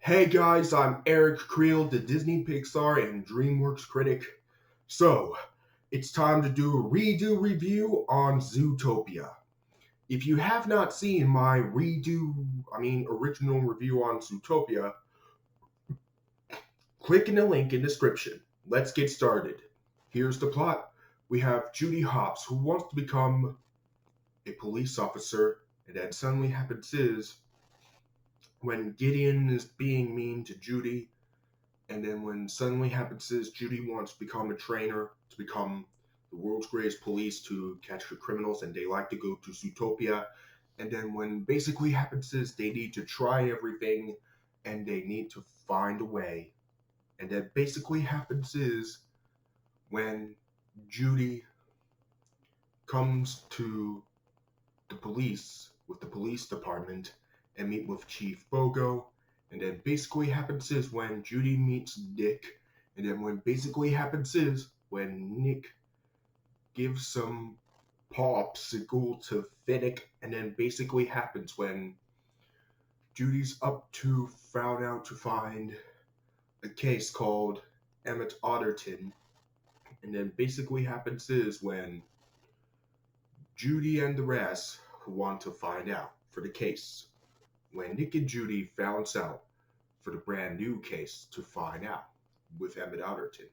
Hey guys, I'm Eric Creel, the Disney, Pixar, and DreamWorks critic. So, it's time to do a redo review on Zootopia. If you have not seen my original review on Zootopia, click in the link in the description. Let's get started. Here's the plot. We have Judy Hopps, who wants to become a police officer, and then suddenly happens is when Gideon is being mean to Judy. And then when suddenly happens is Judy wants to become a trainer to become the world's greatest police to catch the criminals, and they like to go to Zootopia. And then when basically happens is they need to try everything and they need to find a way. And then basically happens is when Judy comes to the police with the police department and meet with Chief Bogo. And then basically happens is when Judy meets Nick. And then when basically happens is when Nick gives some popsicle to Finnick. And then basically happens when Judy's found out to find a case called Emmett Otterton. And then basically happens is when Judy and the rest who want to find out for the case. When Nick and Judy found out for the brand new case to find out with Emmett Otterton.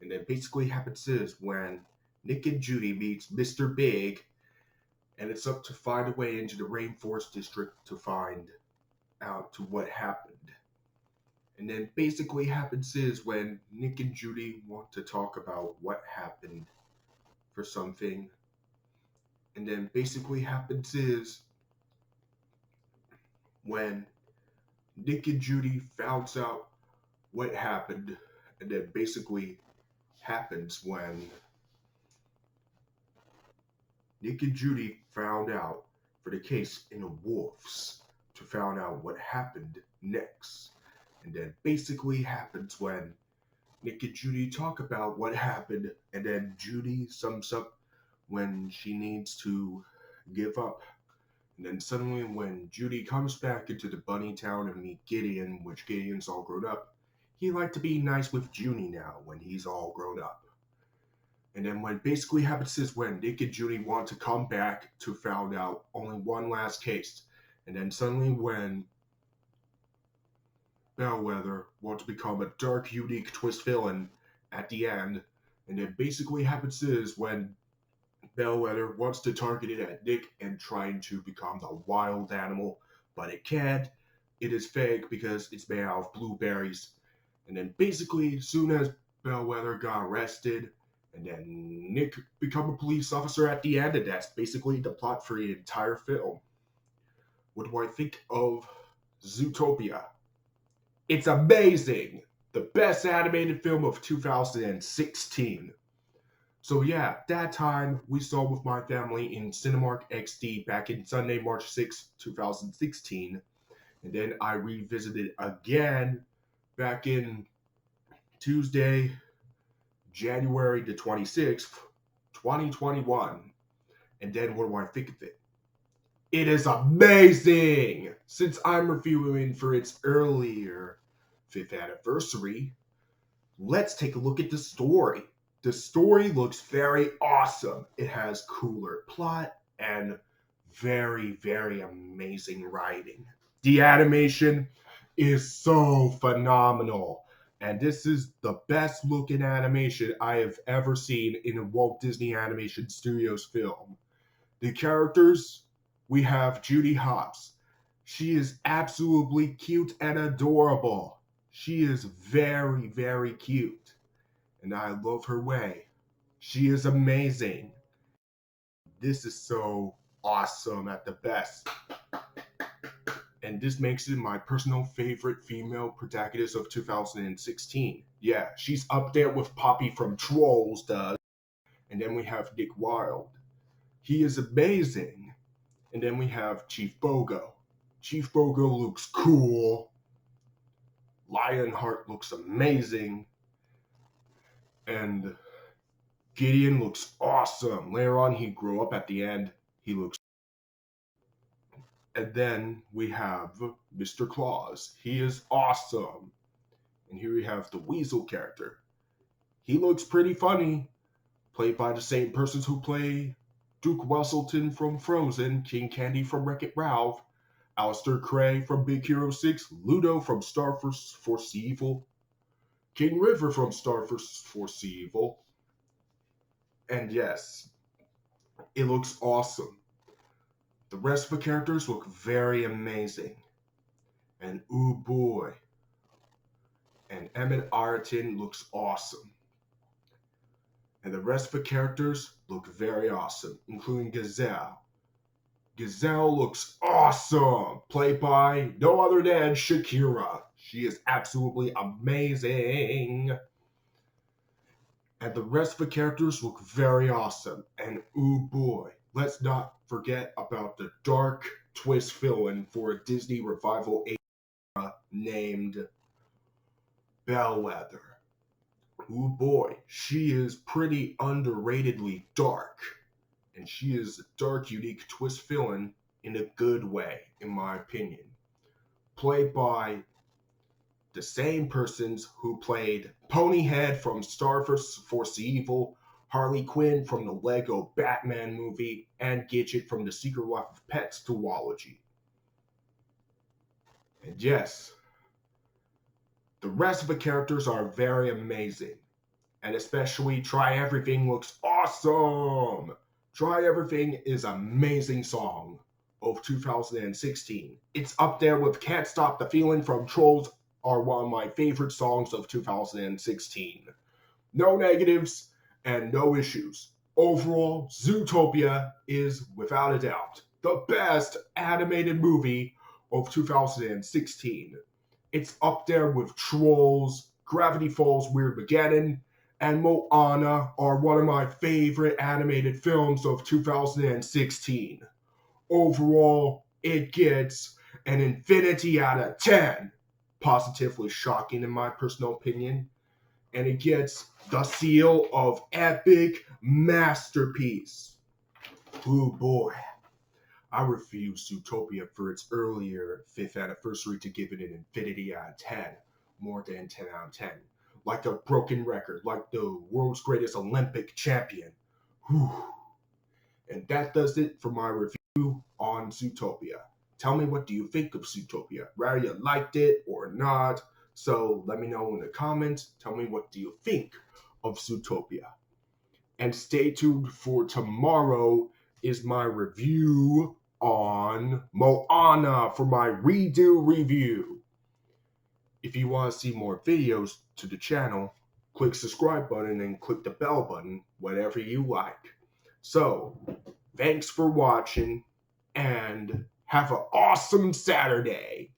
And then basically happens is when Nick and Judy meets Mr. Big, and it's up to find a way into the Rainforest District to find out to what happened. And then basically happens is when Nick and Judy want to talk about what happened for something. And then basically happens is when Nick and Judy found out what happened, and then basically happens when Nick and Judy found out for the case in the wolves to find out what happened next. And then basically happens when Nick and Judy talk about what happened, and then Judy sums up when she needs to give up. And then suddenly when Judy comes back into the bunny town and meet Gideon, which Gideon's all grown up, he like to be nice with Judy now when he's all grown up. And then when basically happens is when Nick and Judy want to come back to find out only one last case. And then suddenly when Bellwether wants to become a dark, unique twist villain at the end. And then basically happens is when Bellwether wants to target it at Nick and trying to become the wild animal, but it can't. It is fake because it's made out of blueberries. And then basically, as soon as Bellwether got arrested, and then Nick become a police officer at the end, and that's basically the plot for the entire film. What do I think of Zootopia? It's amazing! The best animated film of 2016. So yeah, that time we saw with my family in Cinemark XD back in Sunday, March 6, 2016. And then I revisited again back in Tuesday, January the 26th, 2021. And then what do I think of it? It is amazing! Since I'm reviewing for its earlier 5th anniversary, let's take a look at the story. The story looks very awesome. It has cooler plot and very, very amazing writing. The animation is so phenomenal. And this is the best looking animation I have ever seen in a Walt Disney Animation Studios film. The characters, we have Judy Hopps. She is absolutely cute and adorable. She is very, very cute. And I love her way. She is amazing. This is so awesome at the best. And this makes it my personal favorite female protagonist of 2016. Yeah, she's up there with Poppy from Trolls, does. And then we have Nick Wilde. He is amazing. And then we have Chief Bogo. Chief Bogo looks cool. Lionheart looks amazing. And Gideon looks awesome. Later on, he grew up at the end. He looks. And then we have Mr. Claus. He is awesome. And here we have the Weasel character. He looks pretty funny, played by the same persons who play Duke Wesselton from Frozen, King Candy from Wreck-It Ralph, Alistair Cray from Big Hero 6, Ludo from Star Force Evil, King River from Star Force Evil, and yes, it looks awesome. The rest of the characters look very amazing. And ooh boy, and Emmett Arton looks awesome. And the rest of the characters look very awesome, including Gazelle. Gazelle looks awesome, played by no other than Shakira. She is absolutely amazing. And the rest of the characters look very awesome. And ooh boy, let's not forget about the dark twist villain for a Disney revival era named Bellwether. Ooh boy, she is pretty underratedly dark. And she is a dark, unique twist villain in a good way, in my opinion. Played by the same persons who played Ponyhead from Star Force Evil, Harley Quinn from the Lego Batman movie, and Gidget from the Secret Life of Pets duology. And yes, the rest of the characters are very amazing. And especially Try Everything looks awesome. Try Everything is an amazing song of 2016. It's up there with Can't Stop the Feeling from Trolls are one of my favorite songs of 2016. No negatives and no issues. Overall, Zootopia is, without a doubt, the best animated movie of 2016. It's up there with Trolls, Gravity Falls, Weirdmageddon, and Moana are one of my favorite animated films of 2016. Overall, it gets an infinity out of 10. Positively shocking in my personal opinion. And it gets the seal of epic masterpiece. Ooh boy. I refuse Zootopia for its earlier 5th anniversary to give it an infinity out of 10. More than 10 out of 10. Like a broken record, like the world's greatest Olympic champion. Whew. And that does it for my review on Zootopia. Tell me, what do you think of Zootopia? Whether you liked it or not. So let me know in the comments. Tell me, what do you think of Zootopia? And stay tuned for tomorrow is my review on Moana for my redo review. If you want to see more videos to the channel, click subscribe button and click the bell button, whatever you like. So, thanks for watching and have an awesome Saturday.